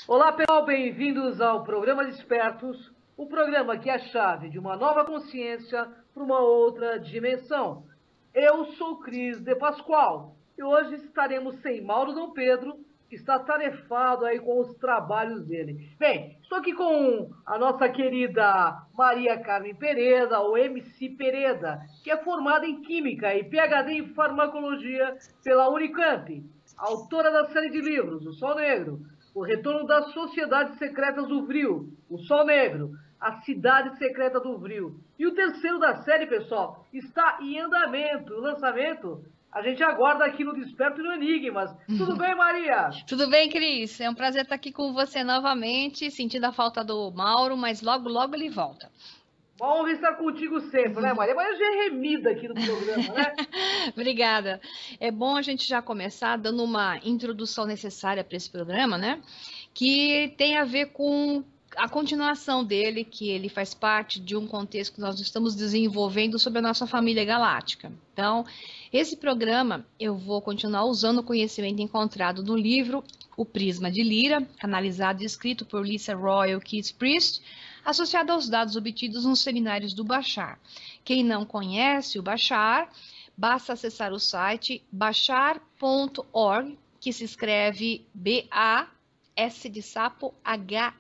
Olá, pessoal, bem-vindos ao Programa Despertos, o programa que é a chave de uma nova consciência para uma outra dimensão. Eu sou Cris de Pascoal e hoje estaremos sem Mauro Dom Pedro, que está tarefado aí com os trabalhos dele. Bem, estou aqui com a nossa querida Maria Carmen Pereda, ou MC Pereda, que é formada em Química e PhD em Farmacologia pela Unicamp, autora da série de livros O Sol Negro, O Retorno das Sociedades Secretas do Vril, O Sol Negro, A Cidade Secreta do Vril. E o terceiro da série, pessoal, está em andamento. O lançamento a gente aguarda aqui no Desperto e no Enigmas. Tudo bem, Maria? Tudo bem, Cris? É um prazer estar aqui com você novamente, sentindo a falta do Mauro, mas logo, logo ele volta. Uma honra estar contigo sempre, né, Maria? Maria já é remida aqui no programa, né? Obrigada. É bom a gente já começar dando uma introdução necessária para esse programa, né? Que tem a ver com a continuação dele, que ele faz parte de um contexto que nós estamos desenvolvendo sobre a nossa família galáctica. Então, esse programa eu vou continuar usando o conhecimento encontrado no livro O Prisma de Lyra, canalizado e escrito por Lisa Royal Keats Priest, associado aos dados obtidos nos seminários do Bashar. Quem não conhece o Bashar, basta acessar o site bashar.org, que se escreve B-A-S de sapo, H-A-R.org.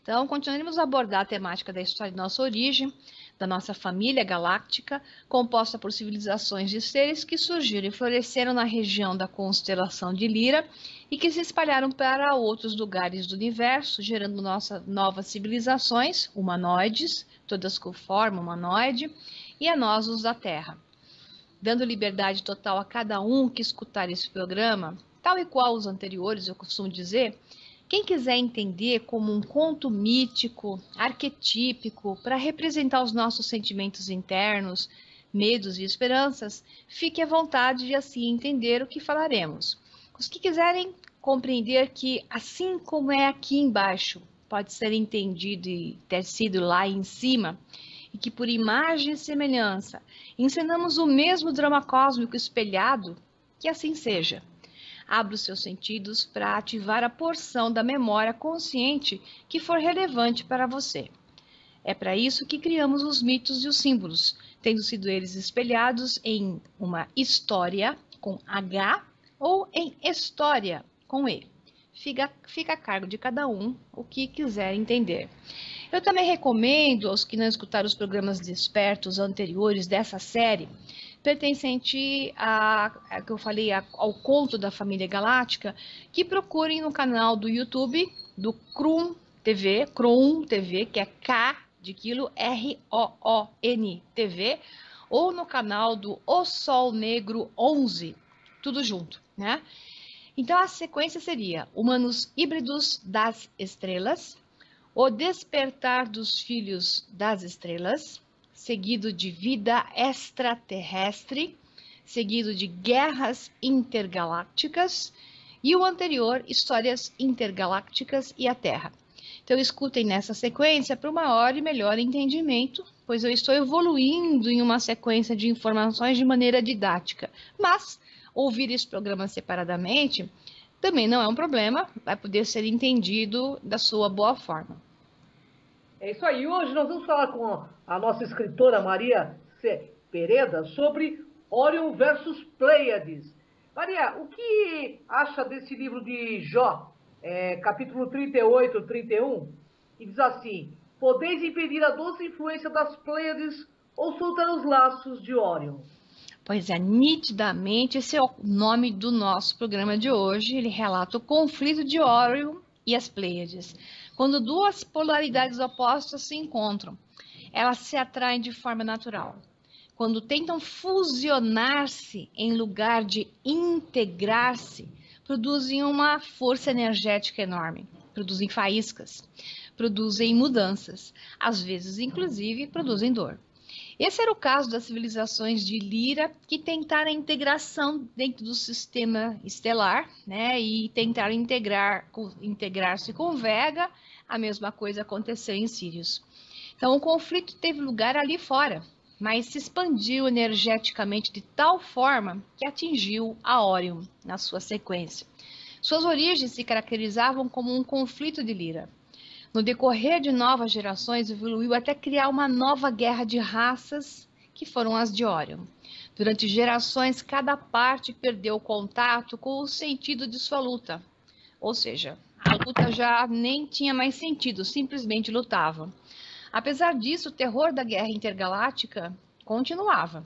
Então, continuaremos a abordar a temática da história de nossa origem, da nossa família galáctica, composta por civilizações de seres que surgiram e floresceram na região da constelação de Lyra e que se espalharam para outros lugares do universo, gerando novas civilizações humanoides, todas com forma humanoide, e a nós, os da Terra. Dando liberdade total a cada um que escutar esse programa, tal e qual os anteriores, eu costumo dizer, quem quiser entender como um conto mítico, arquetípico, para representar os nossos sentimentos internos, medos e esperanças, fique à vontade de assim entender o que falaremos. Os que quiserem compreender que, assim como é aqui embaixo, pode ser entendido e ter sido lá em cima, e que por imagem e semelhança encenamos o mesmo drama cósmico espelhado, que assim seja. Abra os seus sentidos para ativar a porção da memória consciente que for relevante para você. É para isso que criamos os mitos e os símbolos, tendo sido eles espelhados em uma história com H ou em história com E. Fica a cargo de cada um o que quiser entender. Eu também recomendo aos que não escutaram os programas despertos anteriores dessa série, pertencente que eu falei, ao conto da família galáctica, que procurem no canal do YouTube do Krum TV, que é K de quilo, R-O-O-N TV, ou no canal do O Sol Negro 11, tudo junto, né? Então a sequência seria Humanos Híbridos das Estrelas, O Despertar dos Filhos das Estrelas, seguido de Vida Extraterrestre, seguido de Guerras Intergalácticas e o anterior, Histórias Intergalácticas e a Terra. Então escutem nessa sequência para um maior e melhor entendimento, pois eu estou evoluindo em uma sequência de informações de maneira didática, mas ouvir esse programa separadamente também não é um problema, vai poder ser entendido da sua boa forma. É isso aí. Hoje nós vamos falar com a nossa escritora Maria C. Pereda sobre Orion versus Pleiades. Maria, o que acha desse livro de Jó, capítulo 38, 31? E diz assim: podeis impedir a doce influência das Pleiades ou soltar os laços de Orion? Pois é, nitidamente, esse é o nome do nosso programa de hoje. Ele relata o conflito de Orion e as Pleiades. Quando duas polaridades opostas se encontram, elas se atraem de forma natural. Quando tentam fusionar-se em lugar de integrar-se, produzem uma força energética enorme, produzem faíscas, produzem mudanças, às vezes, inclusive, produzem dor. Esse era o caso das civilizações de Lyra, que tentaram a integração dentro do sistema estelar, né, e tentaram integrar-se com Vega. A mesma coisa aconteceu em Sirius. Então, o conflito teve lugar ali fora, mas se expandiu energeticamente de tal forma que atingiu a Orion na sua sequência. Suas origens se caracterizavam como um conflito de Lyra. No decorrer de novas gerações, evoluiu até criar uma nova guerra de raças, que foram as de Orion. Durante gerações, cada parte perdeu o contato com o sentido de sua luta. Ou seja, a luta já nem tinha mais sentido, simplesmente lutavam. Apesar disso, o terror da guerra intergaláctica continuava.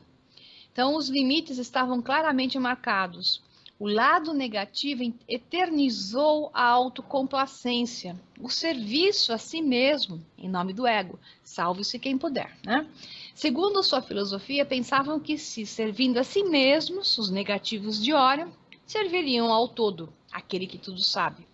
Então, os limites estavam claramente marcados. O lado negativo eternizou a autocomplacência, o serviço a si mesmo, em nome do ego. Salve-se quem puder, né? Segundo sua filosofia, pensavam que se servindo a si mesmos, os negativos de Orion, serviriam ao todo, aquele que tudo sabe.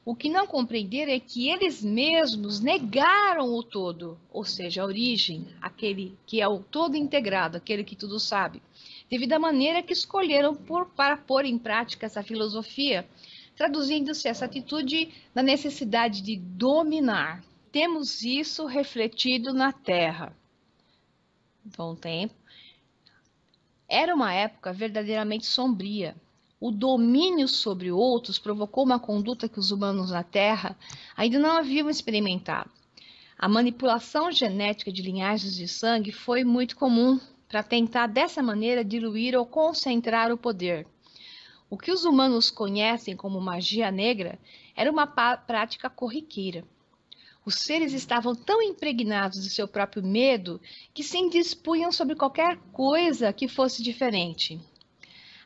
O que não compreenderam é que eles mesmos negaram o todo, ou seja, a origem, aquele que é o todo integrado, aquele que tudo sabe, devido à maneira que escolheram para pôr em prática essa filosofia, traduzindo-se essa atitude na necessidade de dominar. Temos isso refletido na Terra. Então, tempo. Era uma época verdadeiramente sombria. O domínio sobre outros provocou uma conduta que os humanos na Terra ainda não haviam experimentado. A manipulação genética de linhagens de sangue foi muito comum para tentar dessa maneira diluir ou concentrar o poder. O que os humanos conhecem como magia negra era uma prática corriqueira. Os seres estavam tão impregnados de seu próprio medo que se indispunham sobre qualquer coisa que fosse diferente.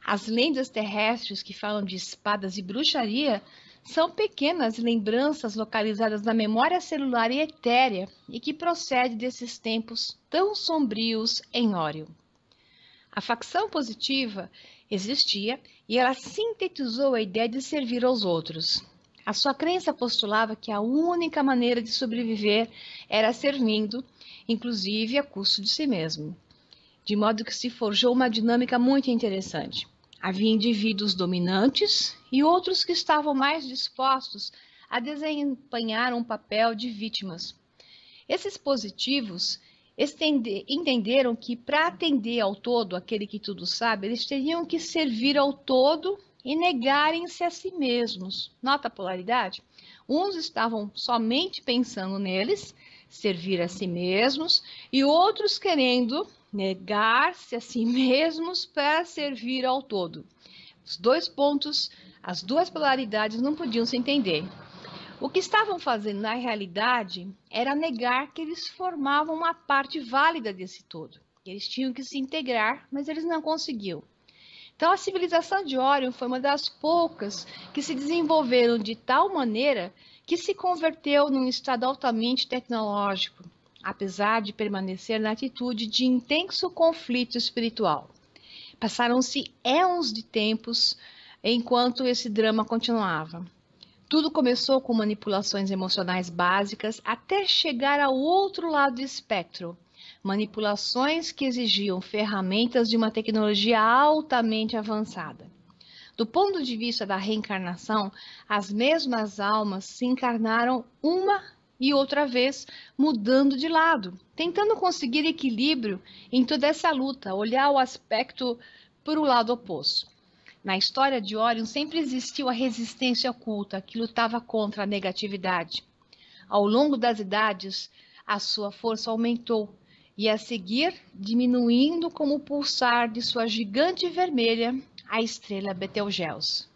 As lendas terrestres que falam de espadas e bruxaria são pequenas lembranças localizadas na memória celular e etérea e que procede desses tempos tão sombrios em Orion. A facção positiva existia e ela sintetizou a ideia de servir aos outros. A sua crença postulava que a única maneira de sobreviver era servindo, inclusive a custo de si mesmo. De modo que se forjou uma dinâmica muito interessante. Havia indivíduos dominantes e outros que estavam mais dispostos a desempenhar um papel de vítimas. Esses positivos entenderam que para atender ao todo, aquele que tudo sabe, eles teriam que servir ao todo e negarem-se a si mesmos. Nota a polaridade? Uns estavam somente pensando neles, servir a si mesmos, e outros querendo negar-se a si mesmos para servir ao todo. Os dois pontos, as duas polaridades não podiam se entender. O que estavam fazendo na realidade era negar que eles formavam uma parte válida desse todo. Eles tinham que se integrar, mas eles não conseguiam. Então, a civilização de Orion foi uma das poucas que se desenvolveram de tal maneira que se converteu num estado altamente tecnológico, apesar de permanecer na atitude de intenso conflito espiritual. Passaram-se éons de tempos enquanto esse drama continuava. Tudo começou com manipulações emocionais básicas até chegar ao outro lado do espectro. Manipulações que exigiam ferramentas de uma tecnologia altamente avançada. Do ponto de vista da reencarnação, as mesmas almas se encarnaram uma e outra vez, mudando de lado, tentando conseguir equilíbrio em toda essa luta, olhar o aspecto por o lado oposto. Na história de Orion sempre existiu a resistência oculta que lutava contra a negatividade. Ao longo das idades, a sua força aumentou e a seguir diminuindo como o pulsar de sua gigante vermelha, a estrela Betelgeuse.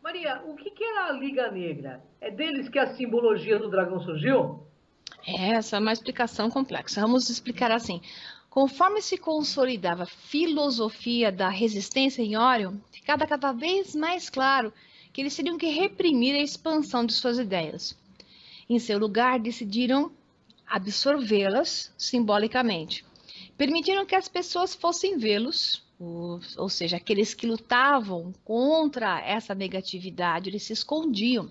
Maria, o que é a Liga Negra? É deles que a simbologia do dragão surgiu? Essa é uma explicação complexa. Vamos explicar assim. Conforme se consolidava a filosofia da resistência em Orion, ficava cada vez mais claro que eles teriam que reprimir a expansão de suas ideias. Em seu lugar, decidiram absorvê-las simbolicamente. Permitiram que as pessoas fossem vê-los, ou seja, aqueles que lutavam contra essa negatividade, eles se escondiam.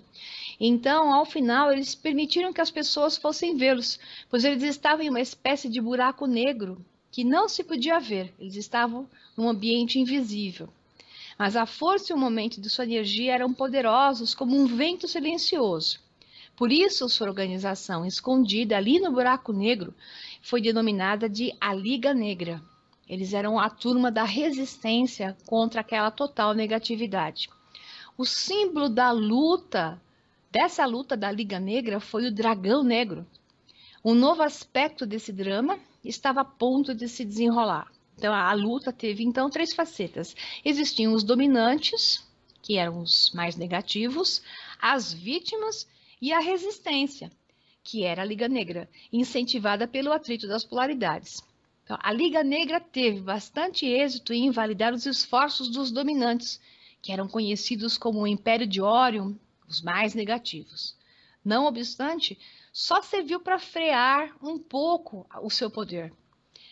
Então, ao final, eles permitiram que as pessoas fossem vê-los, pois eles estavam em uma espécie de buraco negro que não se podia ver, eles estavam num ambiente invisível. Mas a força e o momento de sua energia eram poderosos como um vento silencioso. Por isso, sua organização escondida ali no buraco negro foi denominada de a Liga Negra. Eles eram a turma da resistência contra aquela total negatividade. O símbolo da luta, dessa luta da Liga Negra, foi o dragão negro. Um novo aspecto desse drama estava a ponto de se desenrolar. Então, a luta teve, então, 3 facetas. Existiam os dominantes, que eram os mais negativos, as vítimas e a resistência, que era a Liga Negra, incentivada pelo atrito das polaridades. Então, a Liga Negra teve bastante êxito em invalidar os esforços dos dominantes, que eram conhecidos como o Império de Órion, os mais negativos. Não obstante, só serviu para frear um pouco o seu poder,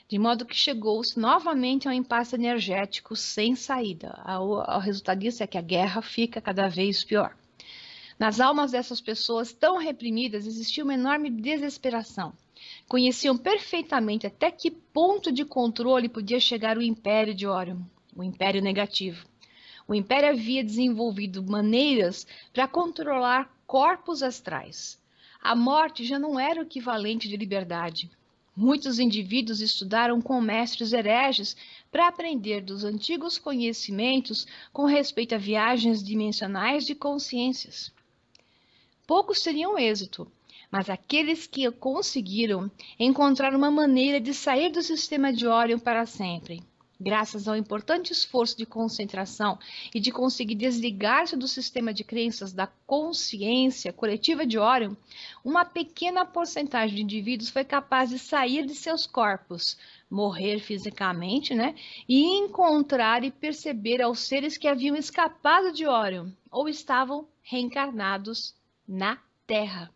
de modo que chegou-se novamente a um impasse energético sem saída. O resultado disso é que a guerra fica cada vez pior. Nas almas dessas pessoas tão reprimidas existia uma enorme desesperação. Conheciam perfeitamente até que ponto de controle podia chegar o Império de Órion, o Império Negativo. O Império havia desenvolvido maneiras para controlar corpos astrais. A morte já não era o equivalente de liberdade. Muitos indivíduos estudaram com mestres hereges para aprender dos antigos conhecimentos com respeito a viagens dimensionais de consciências. Poucos teriam êxito, mas aqueles que conseguiram encontraram uma maneira de sair do sistema de Órion para sempre. Graças ao importante esforço de concentração e de conseguir desligar-se do sistema de crenças da consciência coletiva de Órion, uma pequena porcentagem de indivíduos foi capaz de sair de seus corpos, morrer fisicamente, e encontrar e perceber aos seres que haviam escapado de Órion ou estavam reencarnados na Terra.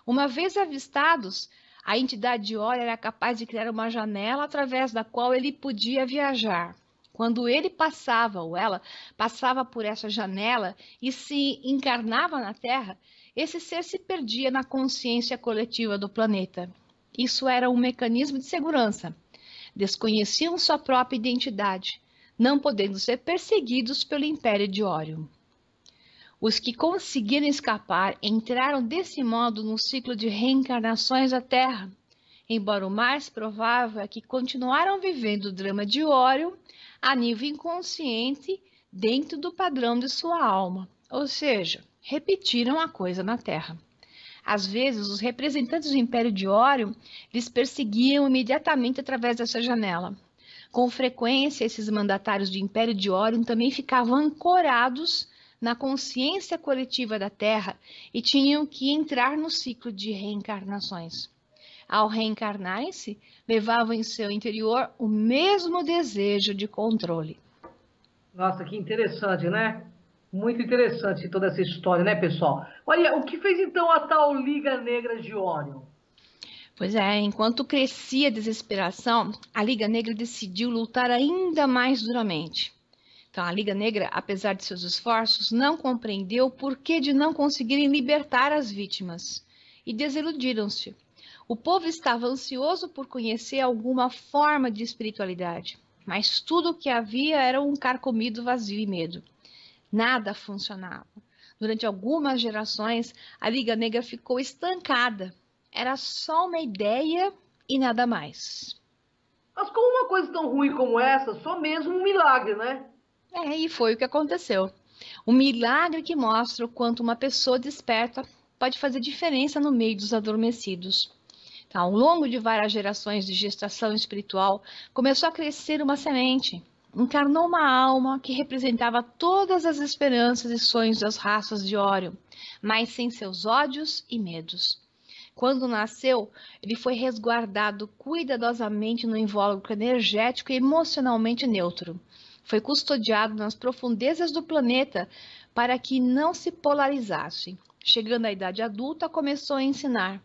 Uma vez avistados, a entidade de Órion era capaz de criar uma janela através da qual ele podia viajar. Quando ele passava, ou ela passava por essa janela e se encarnava na Terra, esse ser se perdia na consciência coletiva do planeta. Isso era um mecanismo de segurança. Desconheciam sua própria identidade, não podendo ser perseguidos pelo Império de Órion. Os que conseguiram escapar entraram desse modo no ciclo de reencarnações da Terra, embora o mais provável é que continuaram vivendo o drama de Órion a nível inconsciente dentro do padrão de sua alma, ou seja, repetiram a coisa na Terra. Às vezes, os representantes do Império de Órion lhes perseguiam imediatamente através dessa janela. Com frequência, esses mandatários do Império de Órion também ficavam ancorados na consciência coletiva da Terra e tinham que entrar no ciclo de reencarnações. Ao reencarnarem-se, levavam em seu interior o mesmo desejo de controle. Nossa, que interessante, né? Muito interessante toda essa história, né, pessoal? Olha, o que fez então a tal Liga Negra de Órion? Pois é, enquanto crescia a desesperação, a Liga Negra decidiu lutar ainda mais duramente. Então, a Liga Negra, apesar de seus esforços, não compreendeu o porquê de não conseguirem libertar as vítimas e desiludiram-se. O povo estava ansioso por conhecer alguma forma de espiritualidade, mas tudo o que havia era um carcomido vazio e medo. Nada funcionava. Durante algumas gerações, a Liga Negra ficou estancada. Era só uma ideia e nada mais. Mas como uma coisa tão ruim como essa, só mesmo um milagre, né? E foi o que aconteceu. Um milagre que mostra o quanto uma pessoa desperta pode fazer diferença no meio dos adormecidos. Então, ao longo de várias gerações de gestação espiritual, começou a crescer uma semente. Encarnou uma alma que representava todas as esperanças e sonhos das raças de Órion, mas sem seus ódios e medos. Quando nasceu, ele foi resguardado cuidadosamente no invólucro energético e emocionalmente neutro. Foi custodiado nas profundezas do planeta para que não se polarizasse. Chegando à idade adulta, começou a ensinar.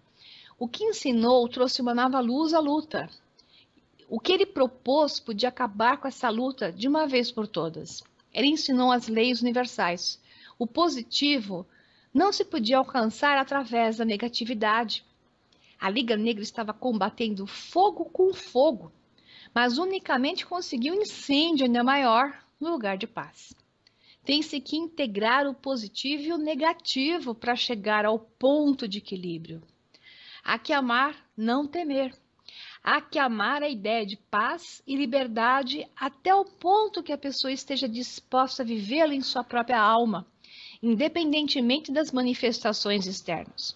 O que ensinou trouxe uma nova luz à luta. O que ele propôs podia acabar com essa luta de uma vez por todas. Ele ensinou as leis universais. O positivo não se podia alcançar através da negatividade. A Liga Negra estava combatendo fogo com fogo, mas unicamente conseguiu um incêndio ainda maior no lugar de paz. Tem-se que integrar o positivo e o negativo para chegar ao ponto de equilíbrio. Há que amar, não temer. Há que amar a ideia de paz e liberdade até o ponto que a pessoa esteja disposta a vivê-la em sua própria alma, independentemente das manifestações externas.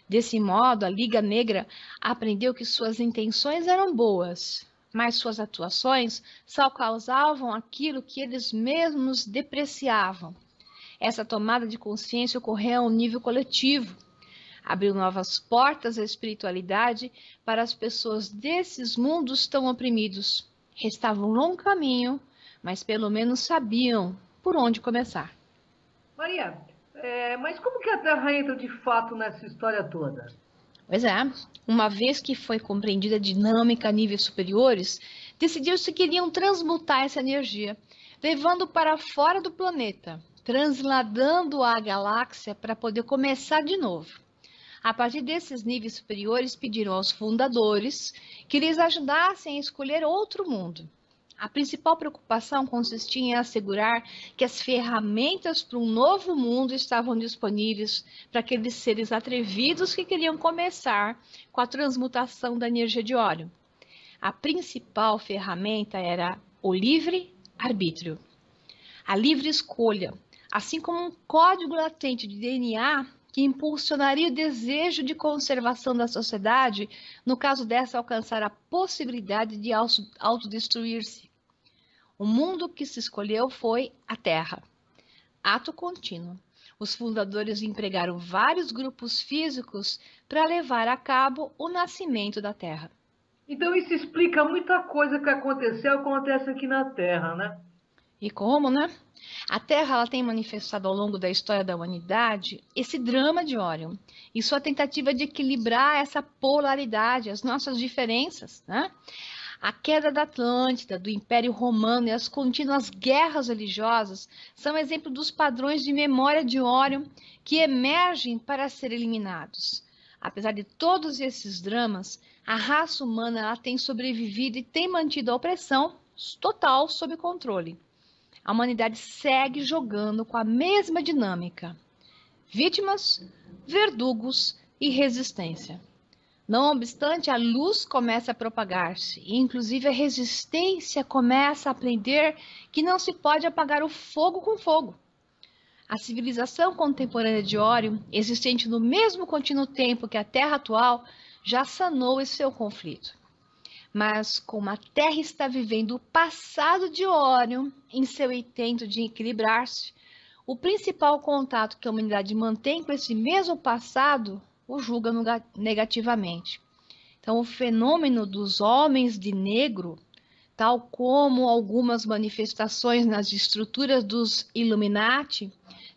Desse modo, a Liga Negra aprendeu que suas intenções eram boas, mas suas atuações só causavam aquilo que eles mesmos depreciavam. Essa tomada de consciência ocorreu a um nível coletivo. Abriu novas portas à espiritualidade para as pessoas desses mundos tão oprimidos. Restava um longo caminho, mas pelo menos sabiam por onde começar. Maria, mas como que a Terra entra de fato nessa história toda? Pois é, uma vez que foi compreendida a dinâmica a níveis superiores, decidiu-se que iriam transmutar essa energia, levando para fora do planeta, transladando a galáxia para poder começar de novo. A partir desses níveis superiores, pediram aos fundadores que lhes ajudassem a escolher outro mundo. A principal preocupação consistia em assegurar que as ferramentas para um novo mundo estavam disponíveis para aqueles seres atrevidos que queriam começar com a transmutação da energia de Órion. A principal ferramenta era o livre-arbítrio, a livre escolha, assim como um código latente de DNA que impulsionaria o desejo de conservação da sociedade, no caso dessa alcançar a possibilidade de autodestruir-se. O mundo que se escolheu foi a Terra. Ato contínuo. Os fundadores empregaram vários grupos físicos para levar a cabo o nascimento da Terra. Então isso explica muita coisa que acontece aqui na Terra, né? E como, né? A Terra ela tem manifestado ao longo da história da humanidade esse drama de Órion e sua tentativa de equilibrar essa polaridade, as nossas diferenças, né? A queda da Atlântida, do Império Romano e as contínuas guerras religiosas são exemplo dos padrões de memória de Órion que emergem para ser eliminados. Apesar de todos esses dramas, a raça humana ela tem sobrevivido e tem mantido a opressão total sob controle. A humanidade segue jogando com a mesma dinâmica: vítimas, verdugos e resistência. Não obstante, a luz começa a propagar-se e, inclusive, a resistência começa a aprender que não se pode apagar o fogo com fogo. A civilização contemporânea de Órion, existente no mesmo contínuo tempo que a Terra atual, já sanou esse seu conflito. Mas como a Terra está vivendo o passado de Órion em seu intento de equilibrar-se, o principal contato que a humanidade mantém com esse mesmo passado o julga negativamente. Então, o fenômeno dos homens de negro, tal como algumas manifestações nas estruturas dos Illuminati,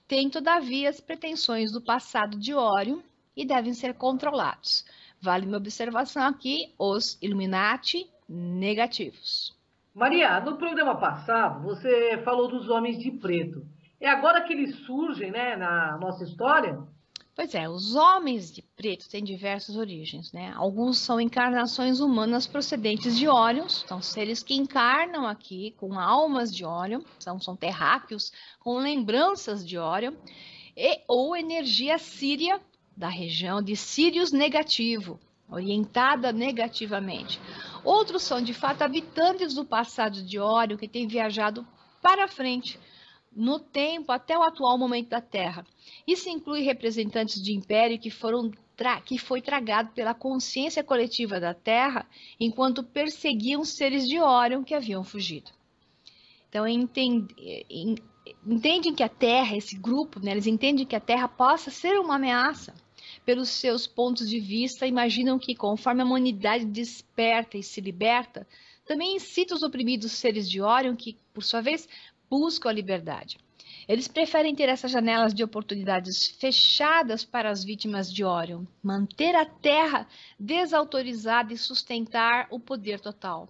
tem todavia as pretensões do passado de Órion e devem ser controlados. Vale minha observação aqui, os Illuminati negativos. Maria, no programa passado você falou dos homens de preto. É agora que eles surgem, né, na nossa história? Pois é, os homens de preto têm diversas origens, né? Alguns são encarnações humanas procedentes de Órion, são seres que encarnam aqui com almas de Órion, são terráqueos com lembranças de Órion, ou energia síria da região de Sírius negativo, orientada negativamente. Outros são, de fato, habitantes do passado de Órion que têm viajado para frente no tempo até o atual momento da Terra. Isso inclui representantes de império que foi tragado pela consciência coletiva da Terra enquanto perseguiam seres de Órion que haviam fugido. Então, entendem que a Terra, esse grupo, né, eles entendem que a Terra possa ser uma ameaça. Pelos seus pontos de vista, imaginam que conforme a humanidade desperta e se liberta, também incita os oprimidos seres de Órion que, por sua vez, buscam a liberdade. Eles preferem ter essas janelas de oportunidades fechadas para as vítimas de Órion, manter a Terra desautorizada e sustentar o poder total.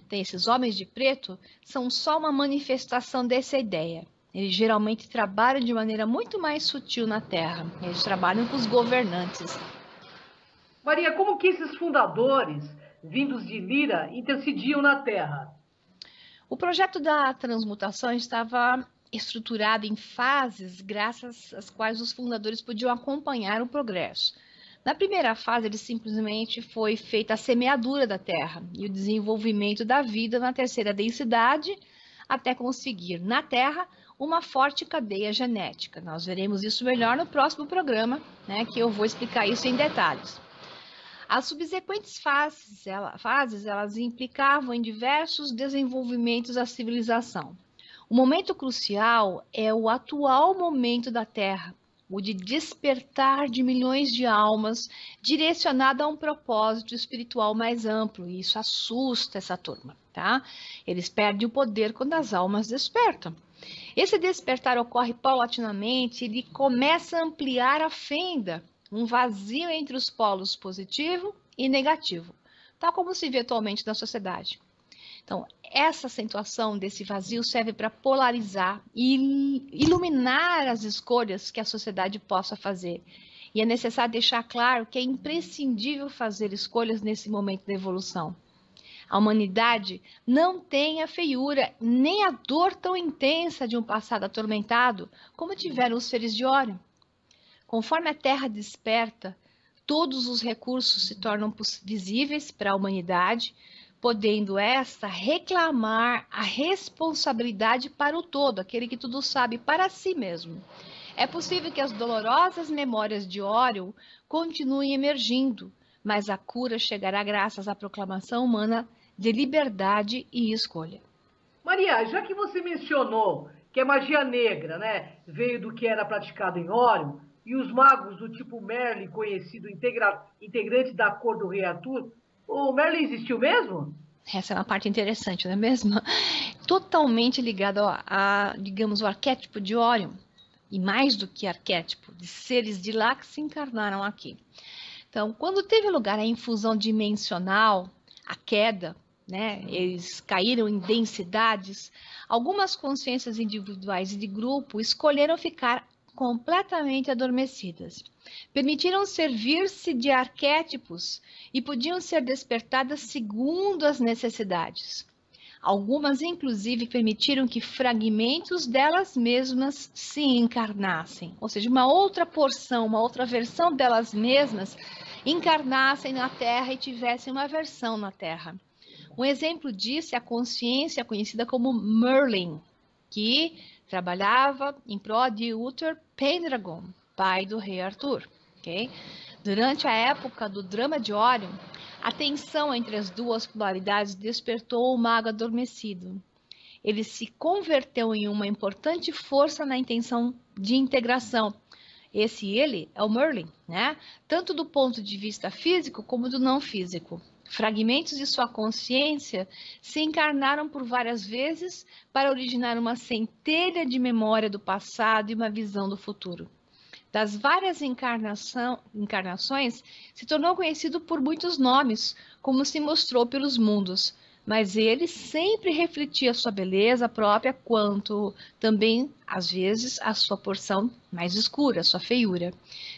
Então, esses homens de preto são só uma manifestação dessa ideia. Eles geralmente trabalham de maneira muito mais sutil na Terra. Eles trabalham com os governantes. Maria, como que esses fundadores, vindos de Lira, intercediam na Terra? O projeto da transmutação estava estruturado em fases graças às quais os fundadores podiam acompanhar o progresso. Na primeira fase, ele simplesmente foi feita a semeadura da Terra e o desenvolvimento da vida na terceira densidade, até conseguir na Terra uma forte cadeia genética. Nós veremos isso melhor no próximo programa, né, que eu vou explicar isso em detalhes. As subsequentes fases elas implicavam em diversos desenvolvimentos da civilização. O momento crucial é o atual momento da Terra, o de despertar de milhões de almas direcionado a um propósito espiritual mais amplo, e isso assusta essa turma, tá? Eles perdem o poder quando as almas despertam. Esse despertar ocorre paulatinamente, ele começa a ampliar a fenda, um vazio entre os polos positivo e negativo, tal como se vê atualmente na sociedade. Então, essa acentuação desse vazio serve para polarizar e iluminar as escolhas que a sociedade possa fazer. E é necessário deixar claro que é imprescindível fazer escolhas nesse momento da evolução. A humanidade não tem a feiura nem a dor tão intensa de um passado atormentado como tiveram os seres de Órion. Conforme a Terra desperta, todos os recursos se tornam visíveis para a humanidade, podendo esta reclamar a responsabilidade para o todo, aquele que tudo sabe, para si mesmo. É possível que as dolorosas memórias de Órion continuem emergindo, mas a cura chegará graças à proclamação humana de liberdade e escolha. Maria, já que você mencionou que a magia negra, né, veio do que era praticado em Órion, e os magos do tipo Merlin, conhecido integrante da cor do Rei Arthur, o Merlin existiu mesmo? Essa é uma parte interessante, não é mesmo? Totalmente ligado digamos, o arquétipo de Órion, e mais do que arquétipo, de seres de lá que se encarnaram aqui. Então, quando teve lugar a infusão dimensional, a queda, né, eles caíram em densidades, algumas consciências individuais e de grupo escolheram ficar completamente adormecidas. Permitiram servir-se de arquétipos e podiam ser despertadas segundo as necessidades. Algumas, inclusive, permitiram que fragmentos delas mesmas se encarnassem, ou seja, uma outra porção, uma outra versão delas mesmas encarnassem na Terra e tivessem uma versão na Terra. Um exemplo disso é a consciência conhecida como Merlin, que trabalhava em prol de Uther Pendragon, pai do rei Arthur. Okay? Durante a época do drama de Órion, a tensão entre as duas polaridades despertou o mago adormecido. Ele se converteu em uma importante força na intenção de integração. Ele é o Merlin, né? Tanto do ponto de vista físico como do não físico. Fragmentos de sua consciência se encarnaram por várias vezes para originar uma centelha de memória do passado e uma visão do futuro. Das várias encarnações, se tornou conhecido por muitos nomes, como se mostrou pelos mundos, mas ele sempre refletia sua beleza própria, quanto também, às vezes, a sua porção mais escura, sua feiura.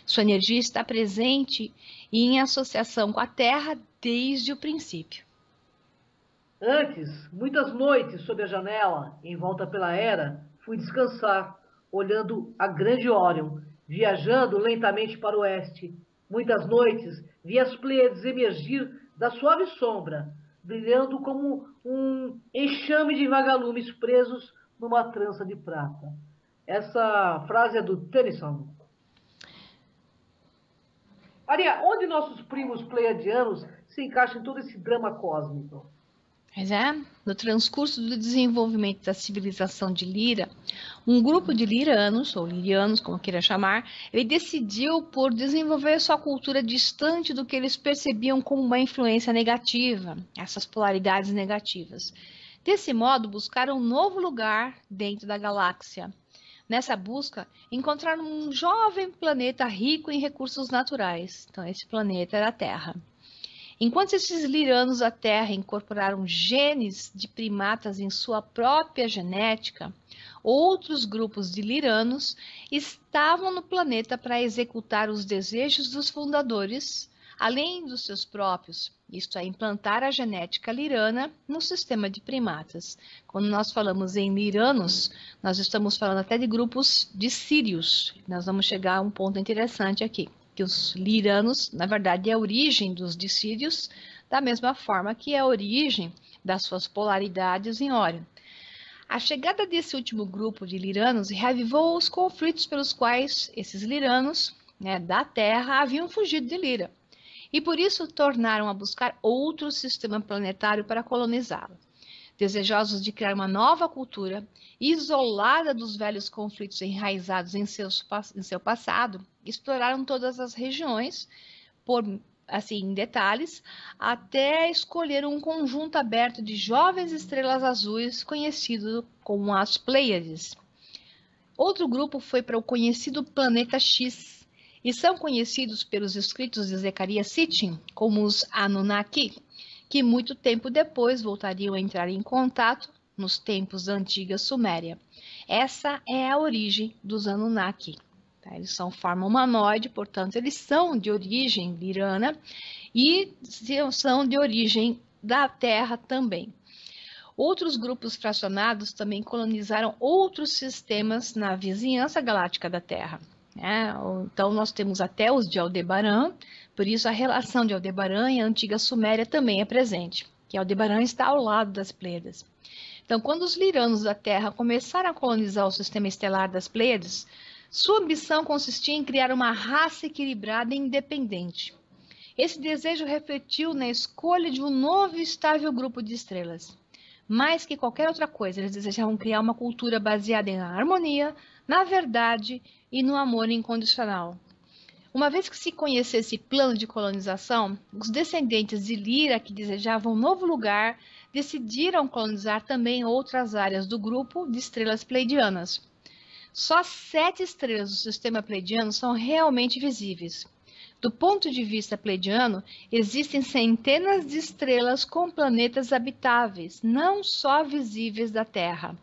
Sua energia está presente e em associação com a Terra desde o princípio. Antes, muitas noites sob a janela, em volta pela era, fui descansar, olhando a grande Órion, viajando lentamente para o oeste. Muitas noites vi as Pleiades emergir da suave sombra, brilhando como um enxame de vagalumes presos numa trança de prata. Essa frase é do Tennyson. Maria, onde nossos primos pleiadianos se encaixam em todo esse drama cósmico? Pois é, no transcurso do desenvolvimento da civilização de Lira, um grupo de liranos, ou lirianos, como queira chamar, ele decidiu por desenvolver sua cultura distante do que eles percebiam como uma influência negativa, essas polaridades negativas. Desse modo, buscaram um novo lugar dentro da galáxia. Nessa busca, encontraram um jovem planeta rico em recursos naturais. Então, esse planeta era a Terra. Enquanto esses liranos da Terra incorporaram genes de primatas em sua própria genética, outros grupos de liranos estavam no planeta para executar os desejos dos fundadores, além dos seus próprios, isto é, implantar a genética lirana no sistema de primatas. Quando nós falamos em liranos, nós estamos falando até de grupos de sírios. Nós vamos chegar a um ponto interessante aqui. que os liranos, na verdade, é a origem dos dissídios, da mesma forma que é a origem das suas polaridades em Órion. A chegada desse último grupo de liranos reavivou os conflitos pelos quais esses liranos, né, da Terra haviam fugido de Lira, e por isso tornaram a buscar outro sistema planetário para colonizá-lo. Desejosos de criar uma nova cultura, isolada dos velhos conflitos enraizados em seu passado, exploraram todas as regiões, assim, em detalhes, até escolher um conjunto aberto de jovens estrelas azuis, conhecido como as Pleiades. Outro grupo foi para o conhecido planeta X, e são conhecidos pelos escritos de Zecharia Sitchin como os Anunnaki, que muito tempo depois voltariam a entrar em contato nos tempos da antiga Suméria. Essa é a origem dos Anunnaki. Tá? Eles são forma humanoide, portanto, eles são de origem lirana e são de origem da Terra também. Outros grupos fracionados também colonizaram outros sistemas na vizinhança galáctica da Terra. Então, nós temos até os de Aldebaran, por isso a relação de Aldebaran e a antiga Suméria também é presente, que Aldebaran está ao lado das Pleiades. Então, quando os liranos da Terra começaram a colonizar o sistema estelar das Pleiades, sua ambição consistia em criar uma raça equilibrada e independente. Esse desejo refletiu na escolha de um novo e estável grupo de estrelas. Mais que qualquer outra coisa, eles desejavam criar uma cultura baseada na harmonia, na verdade e no amor incondicional. Uma vez que se conhecesse esse plano de colonização, os descendentes de Lira que desejavam um novo lugar decidiram colonizar também outras áreas do grupo de estrelas pleidianas. Só 7 estrelas do sistema pleidiano são realmente visíveis. Do ponto de vista pleidiano, existem centenas de estrelas com planetas habitáveis, não só visíveis da Terra,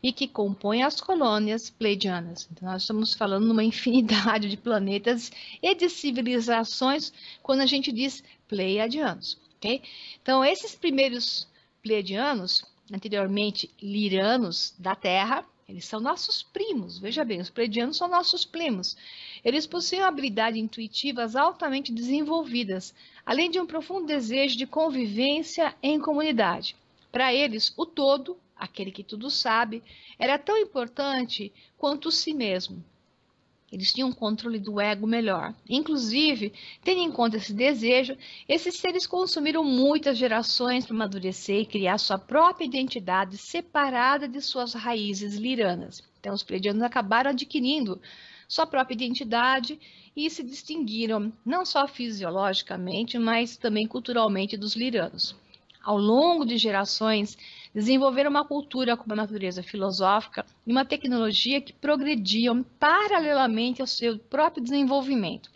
e que compõem as colônias pleidianas. Então, nós estamos falando de uma infinidade de planetas e de civilizações quando a gente diz pleiadianos. Okay? Então, esses primeiros pleiadianos, anteriormente liranos da Terra, eles são nossos primos. Veja bem, os pleidianos são nossos primos. Eles possuem habilidades intuitivas altamente desenvolvidas, além de um profundo desejo de convivência em comunidade. Para eles, o todo, aquele que tudo sabe, era tão importante quanto si mesmo. Eles tinham um controle do ego melhor. Inclusive, tendo em conta esse desejo, esses seres consumiram muitas gerações para amadurecer e criar sua própria identidade separada de suas raízes liranas. Então, os pleiadianos acabaram adquirindo sua própria identidade e se distinguiram não só fisiologicamente, mas também culturalmente dos liranos. Ao longo de gerações, desenvolveram uma cultura com uma natureza filosófica e uma tecnologia que progrediam paralelamente ao seu próprio desenvolvimento.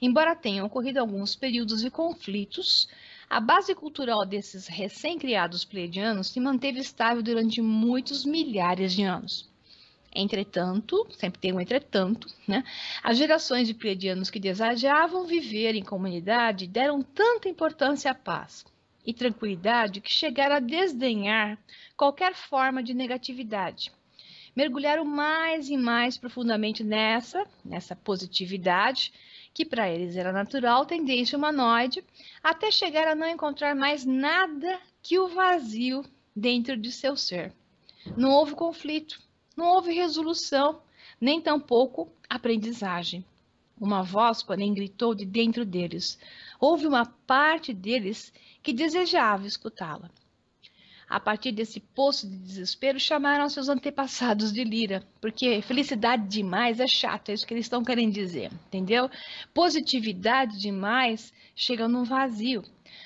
Embora tenham ocorrido alguns períodos de conflitos, a base cultural desses recém-criados pleiadianos se manteve estável durante muitos milhares de anos. Entretanto, sempre tem um entretanto, né? As gerações de pleiadianos que desejavam viver em comunidade deram tanta importância à paz e tranquilidade que chegaram a desdenhar qualquer forma de negatividade. Mergulharam mais e mais profundamente nessa positividade, que para eles era natural, tendência humanoide, até chegar a não encontrar mais nada que o vazio dentro de seu ser. Não houve conflito, não houve resolução, nem tampouco aprendizagem. Uma voz, porém, gritou de dentro deles. Houve uma parte deles que desejava escutá-la. A partir desse poço de desespero, chamaram seus antepassados de Lira, porque felicidade demais é chato, é isso que eles estão querendo dizer, entendeu? Positividade demais chega num vazio.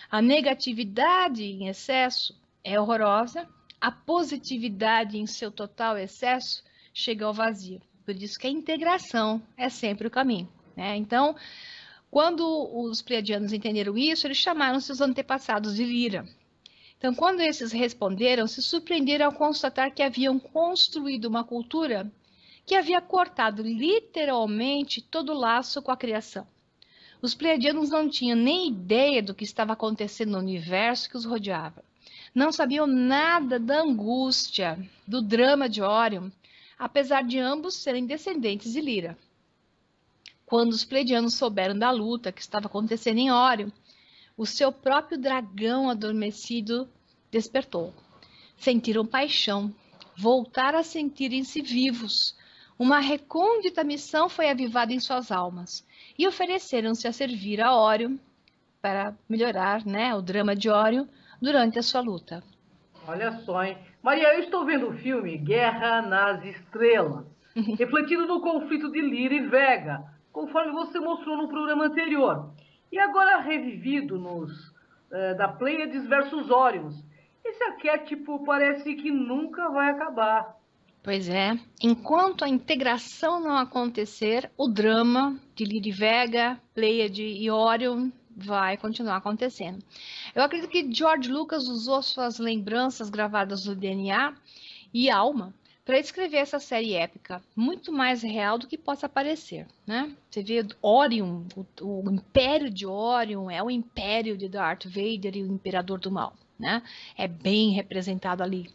A negatividade em excesso é horrorosa, a positividade em seu total excesso chega ao vazio. Por isso que a integração é sempre o caminho, né? Então, quando os pleiadianos entenderam isso, eles chamaram seus antepassados de Lira. Então, quando esses responderam, se surpreenderam ao constatar que haviam construído uma cultura que havia cortado literalmente todo o laço com a criação. Os pleiadianos não tinham nem ideia do que estava acontecendo no universo que os rodeava. Não sabiam nada da angústia, do drama de Órion, apesar de ambos serem descendentes de Lira. Quando os pleiadianos souberam da luta que estava acontecendo em Órion, o seu próprio dragão adormecido despertou. Sentiram paixão, voltaram a sentirem-se vivos. Uma recôndita missão foi avivada em suas almas e ofereceram-se a servir a Órion para melhorar, né, o drama de Órion durante a sua luta. Olha só, hein? Maria, eu estou vendo o filme Guerra nas Estrelas, refletindo no conflito de Lyra e Vega, conforme você mostrou no programa anterior. E agora revivido da Pleiades versus Órions. Esse arquétipo parece que nunca vai acabar. Pois é, enquanto a integração não acontecer, o drama de Lyra e Vega, Pleiade e Órion vai continuar acontecendo. Eu acredito que George Lucas usou suas lembranças gravadas no DNA e alma para escrever essa série épica, muito mais real do que possa parecer, né? Você vê Órion, o Império de Órion é o Império de Darth Vader e o Imperador do Mal, né? É bem representado ali.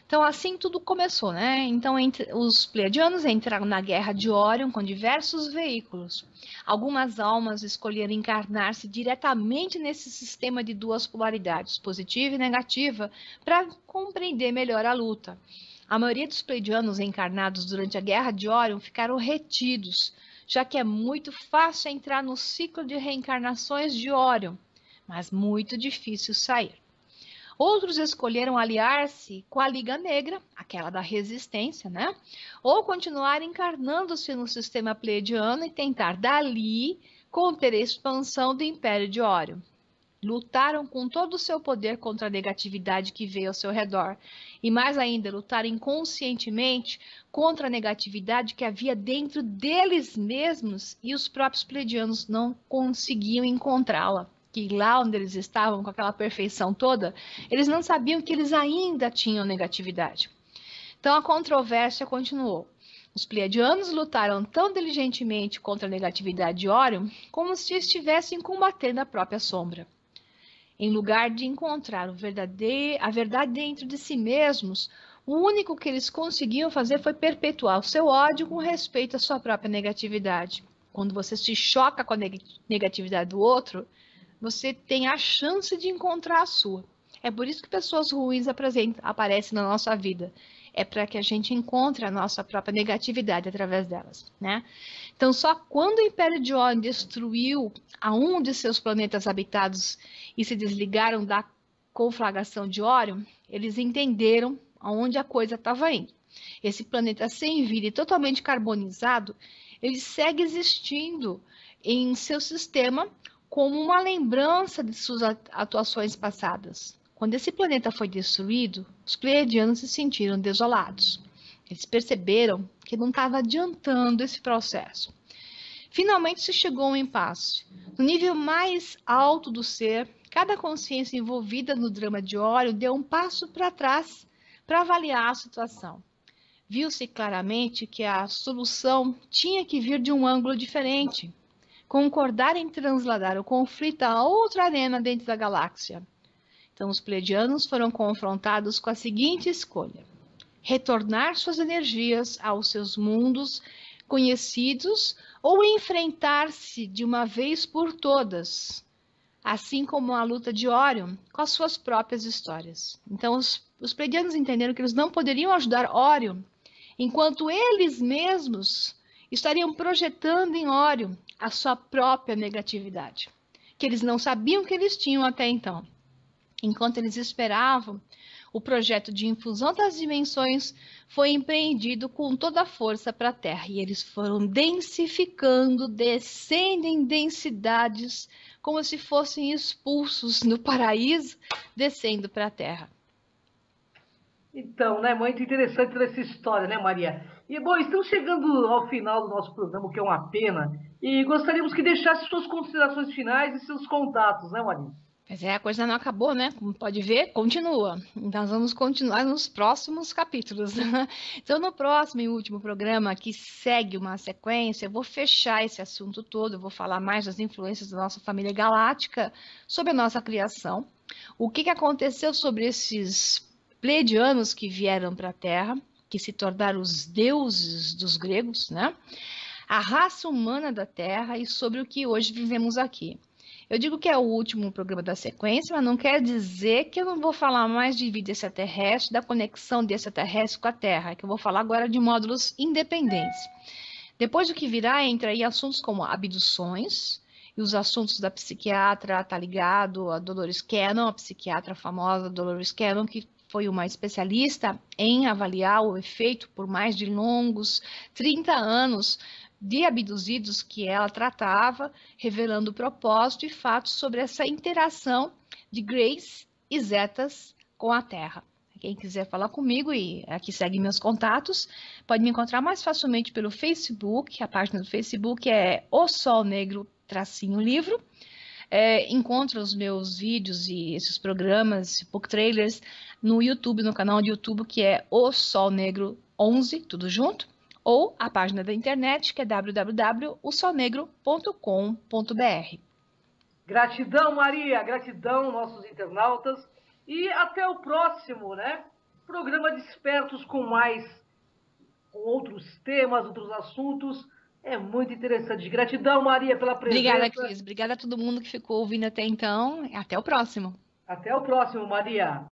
Então, assim tudo começou, né? Então, os pleiadianos entraram na Guerra de Órion com diversos veículos. Algumas almas escolheram encarnar-se diretamente nesse sistema de duas polaridades, positiva e negativa, para compreender melhor a luta. A maioria dos pleiadianos encarnados durante a Guerra de Órion ficaram retidos, já que é muito fácil entrar no ciclo de reencarnações de Órion, mas muito difícil sair. Outros escolheram aliar-se com a Liga Negra, aquela da resistência, né? Ou continuar encarnando-se no sistema pleiadiano e tentar dali conter a expansão do Império de Órion. Lutaram com todo o seu poder contra a negatividade que veio ao seu redor. E mais ainda, lutaram inconscientemente contra a negatividade que havia dentro deles mesmos e os próprios pleiadianos não conseguiam encontrá-la. Que lá onde eles estavam, com aquela perfeição toda, eles não sabiam que eles ainda tinham negatividade. Então a controvérsia continuou. Os pleiadianos lutaram tão diligentemente contra a negatividade de Órion como se estivessem combatendo a própria sombra. Em lugar de encontrar a verdade dentro de si mesmos, o único que eles conseguiam fazer foi perpetuar o seu ódio com respeito à sua própria negatividade. Quando você se choca com a negatividade do outro, você tem a chance de encontrar a sua. É por isso que pessoas ruins aparecem na nossa vida. É para que a gente encontre a nossa própria negatividade através delas, né? Então, só quando o Império de Órion destruiu a um de seus planetas habitados e se desligaram da conflagração de Órion, eles entenderam aonde a coisa estava indo. Esse planeta sem vida e totalmente carbonizado, ele segue existindo em seu sistema como uma lembrança de suas atuações passadas. Quando esse planeta foi destruído, os pleiadianos se sentiram desolados. Eles perceberam que não estava adiantando esse processo. Finalmente se chegou a um impasse. No nível mais alto do ser, cada consciência envolvida no drama de Órion deu um passo para trás para avaliar a situação. Viu-se claramente que a solução tinha que vir de um ângulo diferente. Concordar em transladar o conflito a outra arena dentro da galáxia. Então, os pleiadianos foram confrontados com a seguinte escolha: retornar suas energias aos seus mundos conhecidos ou enfrentar-se de uma vez por todas, assim como a luta de Órion, com as suas próprias histórias. Então, os pleiadianos entenderam que eles não poderiam ajudar Órion, enquanto eles mesmos estariam projetando em Órion a sua própria negatividade, que eles não sabiam que eles tinham até então. Enquanto eles esperavam, o projeto de infusão das dimensões foi empreendido com toda a força para a Terra, e eles foram densificando, descendo em densidades, como se fossem expulsos no paraíso, descendo para a Terra. Então, né, muito interessante essa história, né, Maria? E, bom, estamos chegando ao final do nosso programa, o que é uma pena, e gostaríamos que deixasse suas considerações finais e seus contatos, né, Maria? Mas a coisa não acabou, né? Como pode ver, continua. Nós vamos continuar nos próximos capítulos. Então, no próximo e último programa, que segue uma sequência, eu vou fechar esse assunto todo, eu vou falar mais das influências da nossa família galáctica sobre a nossa criação, o que aconteceu sobre esses pleiadianos que vieram para a Terra, que se tornaram os deuses dos gregos, né? a raça humana da Terra e sobre o que hoje vivemos aqui. Eu digo que é o último programa da sequência, mas não quer dizer que eu não vou falar mais de vida extraterrestre, da conexão de extraterrestre com a Terra, que eu vou falar agora de módulos independentes. Depois do que virá, entra aí assuntos como abduções, e os assuntos da psiquiatra, tá ligado a Dolores Cannon, a psiquiatra famosa Dolores Cannon, que foi uma especialista em avaliar o efeito por mais de longos 30 anos de abduzidos que ela tratava, revelando propósito e fatos sobre essa interação de Greys e Zetas com a Terra. Quem quiser falar comigo e aqui segue meus contatos, pode me encontrar mais facilmente pelo Facebook, a página do Facebook é O Sol Negro _livro. Encontra os meus vídeos e esses programas, book trailers, no YouTube, no canal de YouTube, que é O Sol Negro 11, tudo junto, ou a página da internet, que é www.osolnegro.com.br. Gratidão, Maria, gratidão, nossos internautas. E até o próximo, né? Programa Despertos com outros temas, outros assuntos. É muito interessante. Gratidão, Maria, pela presença. Obrigada, Cris. Obrigada a todo mundo que ficou ouvindo até então. Até o próximo. Até o próximo, Maria.